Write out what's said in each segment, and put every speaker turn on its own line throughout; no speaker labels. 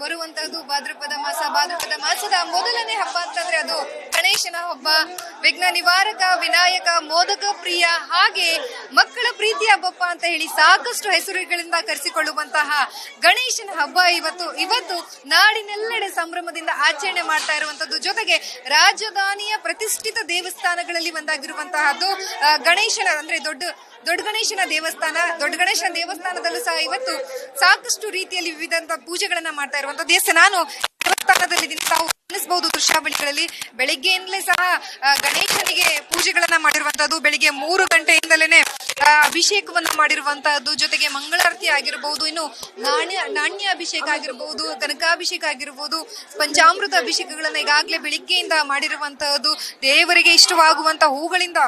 ಬರುವಂತಹದ್ದು ಭಾದ್ರಪದ ಮಾಸದ ಮೊದಲನೇ ಹಬ್ಬ ಅಂತಂದ್ರೆ ಅದು ಗಣೇಶನ ಹಬ್ಬ. ವಿಘ್ನ ನಿವಾರಕ, ವಿನಾಯಕ, ಮೋದಕ ಪ್ರಿಯ, ಹಾಗೆ ಮಕ್ಕಳ ಪ್ರೀತಿಯ ಹಬ್ಬ ಅಂತ ಹೇಳಿ ಸಾಕಷ್ಟು ಹೆಸರುಗಳಿಂದ ಕರೆಸಿಕೊಳ್ಳುವಂತಹ ಗಣೇಶನ ಹಬ್ಬ ಇವತ್ತು ನಾಡಿನೆಲ್ಲೆಡೆ ಸಂಭ್ರಮದಿಂದ ಆಚರಣೆ ಮಾಡ್ತಾ ಇರುವಂತದ್ದು. ಜೊತೆಗೆ ರಾಜಧಾನಿಯ ಪ್ರತಿಷ್ಠಿತ ದೇವಸ್ಥಾನಗಳಲ್ಲಿ ಒಂದಾಗಿರುವಂತಹದ್ದು ಗಣೇಶನ ಅಂದ್ರೆ ದೊಡ್ಡ ಗಣೇಶನ ದೇವಸ್ಥಾನದಲ್ಲೂ ಸಹ ಇವತ್ತು ಸಾಕಷ್ಟು ರೀತಿಯಲ್ಲಿ ವಿವಿಧ ಪೂಜೆಗಳನ್ನ ಮಾಡ್ತಾ ಇರುವಂತದ್ದು. ನಾನು ದೇವಸ್ಥಾನದಲ್ಲಿ ತಾವು ಗಮನಿಸಬಹುದು ದೃಶ್ಯಾವಳಿಗಳಲ್ಲಿ ಬೆಳಿಗ್ಗೆಯಿಂದಲೇ ಸಹ ಗಣೇಶನಿಗೆ ಪೂಜೆಗಳನ್ನ ಮಾಡಿರುವಂತದ್ದು. ಬೆಳಿಗ್ಗೆ 3 ಗಂಟೆಯಿಂದಲೇ ಅಭಿಷೇಕವನ್ನ ಮಾಡಿರುವಂತಹದ್ದು. ಜೊತೆಗೆ ಮಂಗಳಾರತಿ ಆಗಿರಬಹುದು, ಇನ್ನು ನಾಣ್ಯ ಅಭಿಷೇಕ ಆಗಿರಬಹುದು, ಕನಕಾಭಿಷೇಕ ಆಗಿರಬಹುದು, ಪಂಚಾಮೃತ ಅಭಿಷೇಕಗಳನ್ನ ಈಗಾಗಲೇ ಬೆಳಿಗ್ಗೆಯಿಂದ ಮಾಡಿರುವಂತಹದ್ದು. ದೇವರಿಗೆ ಇಷ್ಟವಾಗುವಂತ ಹೂಗಳಿಂದ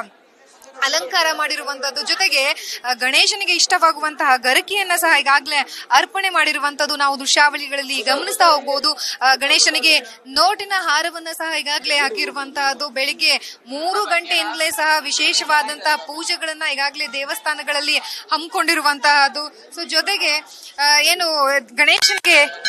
ಅಲಂಕಾರ ಮಾಡಿರುವಂತದ್ದು. ಜೊತೆಗೆ ಗಣೇಶನಿಗೆ ಇಷ್ಟವಾಗುವಂತಹ ಗರಕಿಯನ್ನ ಸಹ ಈಗಾಗಲೇ ಅರ್ಪಣೆ ಮಾಡಿರುವಂತದ್ದು ನಾವು ದೃಶ್ಯಾವಳಿಗಳಲ್ಲಿ ಗಮನಿಸ್ತಾ ಹೋಗ್ಬಹುದು. ಗಣೇಶನಿಗೆ ನೋಟಿನ ಹಾರವನ್ನ ಸಹ ಈಗಾಗಲೇ ಹಾಕಿರುವಂತಹದ್ದು. ಬೆಳಿಗ್ಗೆ 3 ಗಂಟೆಯಿಂದಲೇ ಸಹ ವಿಶೇಷವಾದಂತಹ ಪೂಜೆಗಳನ್ನ ಈಗಾಗಲೇ ದೇವಸ್ಥಾನಗಳಲ್ಲಿ ಹಮ್ಮಿಕೊಂಡಿರುವಂತಹದ್ದು. ಜೊತೆಗೆ ಏನು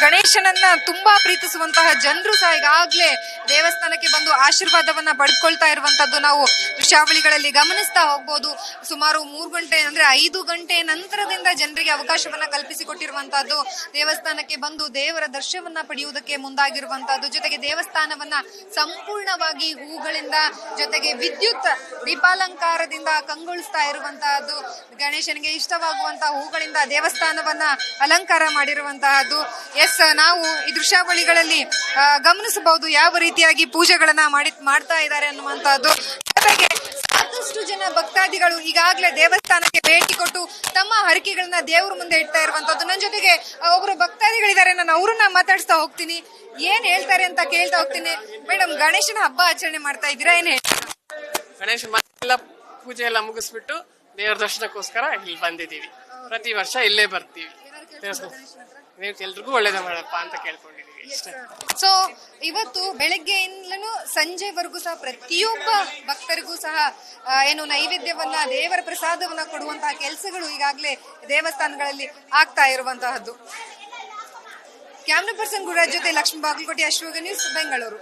ಗಣೇಶನನ್ನ ತುಂಬಾ ಪ್ರೀತಿಸುವಂತಹ ಜನರು ಸಹ ಈಗಾಗಲೇ ದೇವಸ್ಥಾನಕ್ಕೆ ಬಂದು ಆಶೀರ್ವಾದವನ್ನ ಪಡ್ಕೊಳ್ತಾ ಇರುವಂತದ್ದು ನಾವು ದೃಶ್ಯಾವಳಿಗಳಲ್ಲಿ ಗಮನಿಸ್ತಾ ಹೋಗ್ಬೋದು. ಸುಮಾರು 3 ಗಂಟೆ ಅಂದ್ರೆ 5 ಗಂಟೆ ನಂತರದಿಂದ ಜನರಿಗೆ ಅವಕಾಶವನ್ನ ಕಲ್ಪಿಸಿಕೊಟ್ಟಿರುವಂತಹದ್ದು. ದೇವಸ್ಥಾನಕ್ಕೆ ಬಂದು ದೇವರ ದರ್ಶನವನ್ನ ಪಡೆಯುವುದಕ್ಕೆ ಮುಂದಾಗಿರುವಂತಹದ್ದು. ಜೊತೆಗೆ ದೇವಸ್ಥಾನವನ್ನ ಸಂಪೂರ್ಣವಾಗಿ ಹೂಗಳಿಂದ ಜೊತೆಗೆ ವಿದ್ಯುತ್ ದೀಪಾಲಂಕಾರದಿಂದ ಕಂಗೊಳಿಸ್ತಾ ಇರುವಂತಹದ್ದು. ಗಣೇಶನಿಗೆ ಇಷ್ಟವಾಗುವಂತಹ ಹೂಗಳಿಂದ ದೇವಸ್ಥಾನವನ್ನ ಅಲಂಕಾರ ಮಾಡಿರುವಂತಹದ್ದು. ನಾವು ಈ ದೃಶ್ಯಾವಳಿಗಳಲ್ಲಿ ಗಮನಿಸಬಹುದು ಯಾವ ರೀತಿಯಾಗಿ ಪೂಜೆಗಳನ್ನ ಮಾಡ್ತಾ ಇದ್ದಾರೆ ಅನ್ನುವಂತಹದ್ದು. ಜೊತೆಗೆ ಸಾಕಷ್ಟು ಜನ ಭಕ್ತಾದಿಗಳು ಈಗಾಗಲೇ ದೇವಸ್ಥಾನಕ್ಕೆ ಭೇಟಿ ಕೊಟ್ಟು ತಮ್ಮ ಹರಕೆಗಳನ್ನ ದೇವರ ಮುಂದೆ ಇಡ್ತಾ ಇರುವಂತದ್ದು. ನನ್ನ ಜೊತೆಗೆ ಒಬ್ರು ಭಕ್ತಾದಿಗಳಿದ್ದಾರೆ, ನಾನು ಅವ್ರನ್ನ ಮಾತಾಡಿಸ್ತಾ ಹೋಗ್ತೀನಿ, ಏನ್ ಹೇಳ್ತಾರೆ ಅಂತ ಕೇಳ್ತಾ ಹೋಗ್ತೀನಿ. ಮೇಡಮ್, ಗಣೇಶನ ಹಬ್ಬ ಆಚರಣೆ ಮಾಡ್ತಾ ಇದ್ದೀರಾ, ಏನ್ ಹೇಳ್ತೀರಾ?
ಗಣೇಶನ ಪೂಜೆ ಎಲ್ಲ ಮುಗಿಸ್ಬಿಟ್ಟು ದೇವರ ದರ್ಶನಕ್ಕೋಸ್ಕರ ಇಲ್ಲಿ ಬಂದಿದ್ದೀವಿ. ಪ್ರತಿ ವರ್ಷ ಇಲ್ಲೇ ಬರ್ತೀವಿ. ಎಲ್ರಿಗೂ ಒಳ್ಳೇದ ಮಾಡಪ್ಪ ಅಂತ ಕೇಳ್ಕೊಂಡಿದ್ದೀವಿ.
ಇವತ್ತು ಬೆಳಗ್ಗೆಯಿಂದಲೂ ಸಂಜೆವರೆಗೂ ಸಹ ಪ್ರತಿಯೊಬ್ಬ ಭಕ್ತರಿಗೂ ಸಹ ನೈವೇದ್ಯವನ್ನ, ದೇವರ ಪ್ರಸಾದವನ್ನ ಕೊಡುವಂತಹ ಕೆಲಸಗಳು ಈಗಾಗಲೇ ದೇವಸ್ಥಾನಗಳಲ್ಲಿ ಆಗ್ತಾ ಇರುವಂತಹದ್ದು. ಕ್ಯಾಮ್ರಾ ಪರ್ಸನ್ ಗುರುರಾಜ್ ಜೊತೆ ಲಕ್ಷ್ಮೀ ಬಾಗಲಕೋಟೆ, ಅಶ್ವಗ ನ್ಯೂಸ್, ಬೆಂಗಳೂರು.